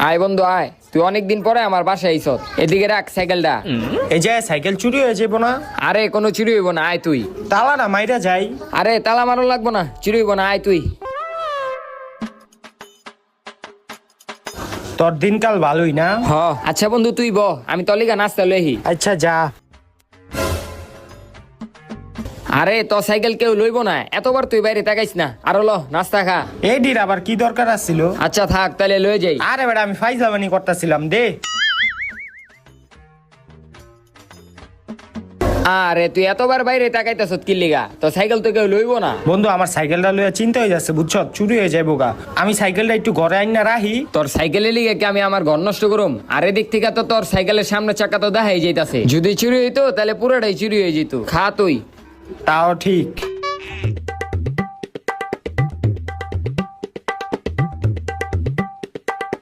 আয় বন্ধু আয়, তুই অনেকদিন পরে আমার বাসায় আইছত। এদিকে রাখ সাইকেলটা। এই যে সাইকেল চুরি হয়ে যাবো না? আরে কোনো চুরি হইব না, আয় তুই। তালা না মাইরা যাই। আরে তালা মারো লাগবো না, চুরি হইব না, আয় তুই। তোর দিনকাল ভালোই না? হ আচ্ছা বন্ধু তুই ব, আমি তলিকা নাস্তা লইহি। আচ্ছা যা। আরে তোর সাইকেল কেউ লইব না, এতবার তুই বাইরে তাকাইস না। আরো ল নাস্তা খা। এই ডির আবার কি দরকার আছিল? আচ্ছা থাক তাহলে লয়ে যাই। আরে বেটা আমি ফাইজলামানি করতেছিলাম, দে। আরে তুই এতবার বাইরে তাকাইতেছ কি লিগা? তো সাইকেল তো কেউ লইব না। বন্ধু আমার সাইকেলটা লইয়া চিন্তা হয়ে যাচ্ছে, বুঝছ? চুরি হয়ে যাবো গা। আমি সাইকেলটা একটু ঘরে আইন না রাহি। তোর সাইকেলের লিগে কি আমি আমার ঘর নষ্ট করুম? আর এদিক থেকে তো তোর সাইকেলের সামনে চাকা তো দেখাই যাইতাছে। যদি চুরি হইতো তাহলে পুরোটাই চুরি হয়ে যেত। খা তুই। তাও ঠিক।